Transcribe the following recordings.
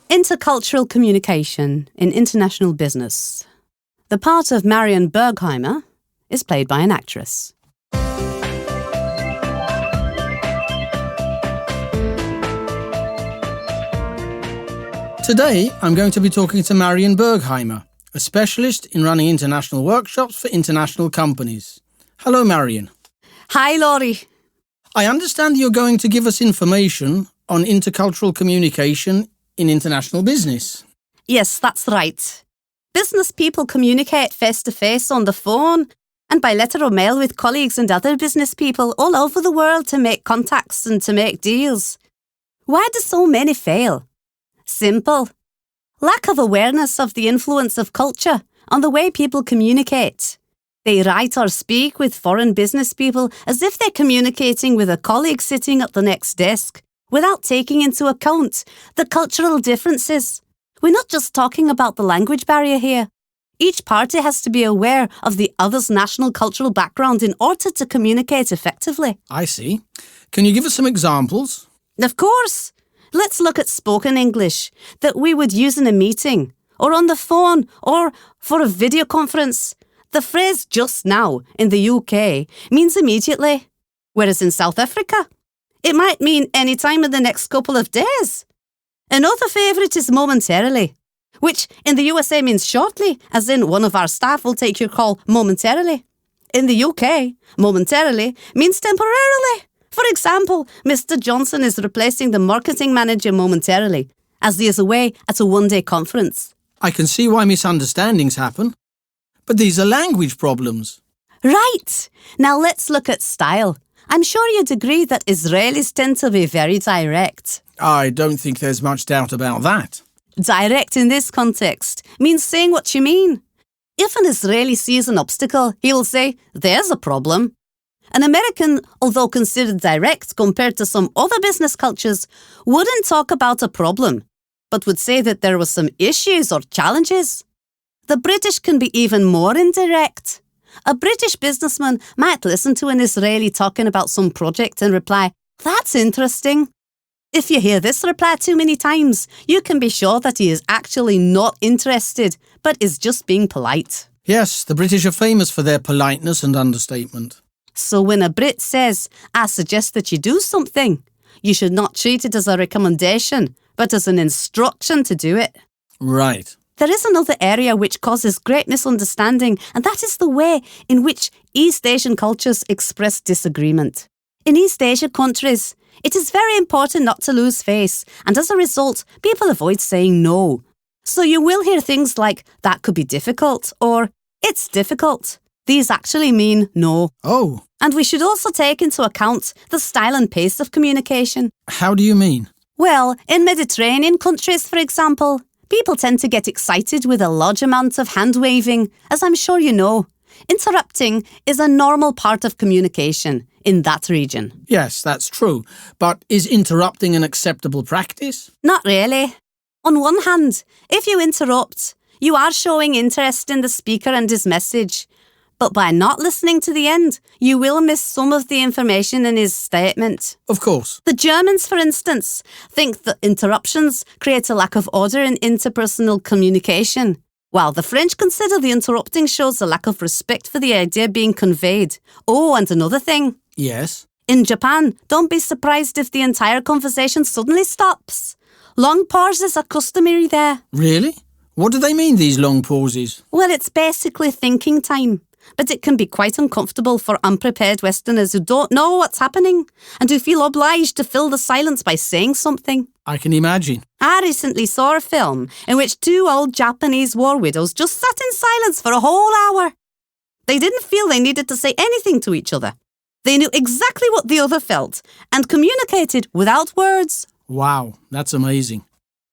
Intercultural communication in international business. The part of Marion Bergheimer is played by an actress. Today, I'm going to be talking to Marion Bergheimer, a specialist in running international workshops for international companies. Hello, Marion. Hi, Laurie. I understand you're going to give us information on intercultural communication in international business. Yes, that's right. Business people communicate face-to-face on the phone and by letter or mail with colleagues and other business people all over the world to make contacts and to make deals. Why do so many fail? Simple. Lack of awareness of the influence of culture on the way people communicate. They write or speak with foreign business people as if they're communicating with a colleague sitting at the next desk, without taking into account the cultural differences. We're not just talking about the language barrier here. Each party has to be aware of the other's national cultural background in order to communicate effectively. I see. Can you give us some examples? Of course. Let's look at spoken English that we would use in a meeting, or on the phone, or for a video conference. The phrase just now in the UK means immediately, whereas in South Africa, it might mean any time in the next couple of days. Another favourite is momentarily, which in the USA means shortly, as in one of our staff will take your call momentarily. In the UK, momentarily means temporarily. For example, Mr. Johnson is replacing the marketing manager momentarily, as he is away at a one-day conference. I can see why misunderstandings happen. But these are language problems. Right. Now let's look at style. I'm sure you'd agree that Israelis tend to be very direct. I don't think there's much doubt about that. Direct in this context means saying what you mean. If an Israeli sees an obstacle, he will say, "There's a problem." An American, although considered direct compared to some other business cultures, wouldn't talk about a problem, but would say that there were some issues or challenges. The British can be even more indirect. A British businessman might listen to an Israeli talking about some project and reply, "That's interesting." If you hear this reply too many times, you can be sure that he is actually not interested, but is just being polite. Yes, the British are famous for their politeness and understatement. So when a Brit says, "I suggest that you do something," you should not treat it as a recommendation, but as an instruction to do it. Right. There is another area which causes great misunderstanding, and that is the way in which East Asian cultures express disagreement. In East Asia countries, it is very important not to lose face, and as a result, people avoid saying no. So you will hear things like, "That could be difficult," or "It's difficult." These actually mean no. Oh. And we should also take into account the style and pace of communication. How do you mean? Well, in Mediterranean countries, for example, people tend to get excited with a large amount of hand-waving, as I'm sure you know. Interrupting is a normal part of communication in that region. Yes, that's true. But is interrupting an acceptable practice? Not really. On one hand, if you interrupt, you are showing interest in the speaker and his message. But by not listening to the end, you will miss some of the information in his statement. Of course. The Germans, for instance, think that interruptions create a lack of order in interpersonal communication, while the French consider the interrupting shows a lack of respect for the idea being conveyed. Oh, and another thing. Yes? In Japan, don't be surprised if the entire conversation suddenly stops. Long pauses are customary there. Really? What do they mean, these long pauses? Well, it's basically thinking time. But it can be quite uncomfortable for unprepared Westerners who don't know what's happening and who feel obliged to fill the silence by saying something. I can imagine. I recently saw a film in which two old Japanese war widows just sat in silence for a whole hour. They didn't feel they needed to say anything to each other. They knew exactly what the other felt and communicated without words. Wow, that's amazing.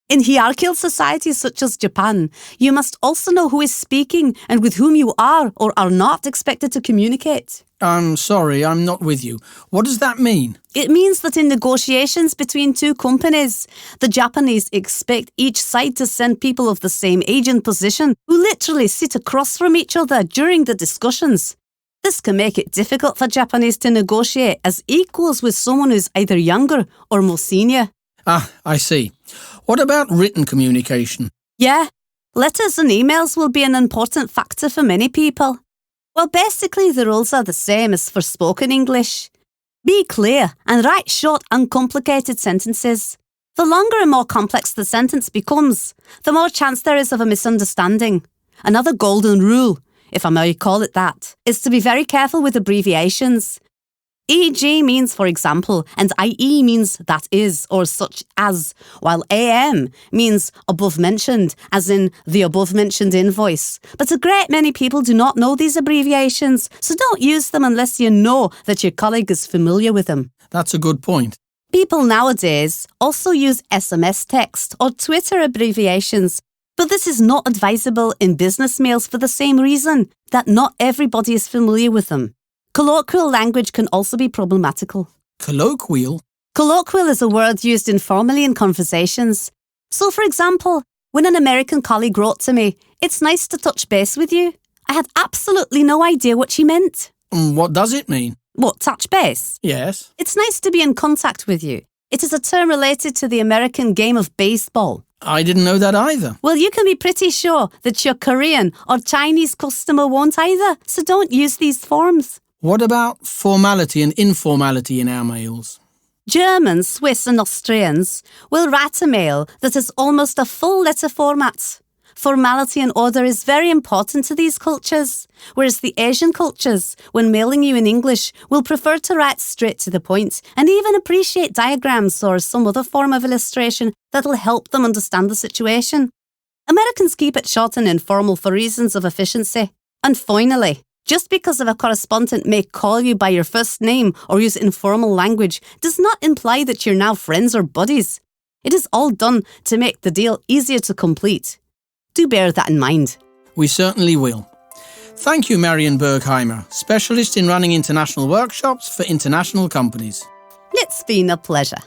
In hierarchical societies such as Japan, you must also know who is speaking and with whom you are or are not expected to communicate. I'm sorry, I'm not with you. What does that mean? It means that in negotiations between two companies, the Japanese expect each side to send people of the same age and position who literally sit across from each other during the discussions. This can make it difficult for Japanese to negotiate as equals with someone who's either younger or more senior. Ah, I see. What about written communication? Yeah, letters and emails will be an important factor for many people. Well, basically the rules are the same as for spoken English. Be clear and write short, uncomplicated sentences. The longer and more complex the sentence becomes, the more chance there is of a misunderstanding. Another golden rule, if I may call it that, is to be very careful with abbreviations. EG means for example, and IE means that is, or such as, while AM means above mentioned, as in the above mentioned invoice. But a great many people do not know these abbreviations, so don't use them unless you know that your colleague is familiar with them. That's a good point. People nowadays also use SMS text or Twitter abbreviations, but this is not advisable in business mails for the same reason, that not everybody is familiar with them. Colloquial language can also be problematical. Colloquial? Colloquial is a word used informally in conversations. So, for example, when an American colleague wrote to me, "It's nice to touch base with you," I had absolutely no idea what she meant. What does it mean? What, touch base? Yes. It's nice to be in contact with you. It is a term related to the American game of baseball. I didn't know that either. Well, you can be pretty sure that your Korean or Chinese customer won't either, so don't use these forms. What about formality and informality in our mails? Germans, Swiss and Austrians will write a mail that has almost a full letter format. Formality and order is very important to these cultures, whereas the Asian cultures, when mailing you in English, will prefer to write straight to the point and even appreciate diagrams or some other form of illustration that'll help them understand the situation. Americans keep it short and informal for reasons of efficiency. And finally, just because a correspondent may call you by your first name or use informal language does not imply that you're now friends or buddies. It is all done to make the deal easier to complete. Do bear that in mind. We certainly will. Thank you, Marion Bergheimer, specialist in running international workshops for international companies. It's been a pleasure.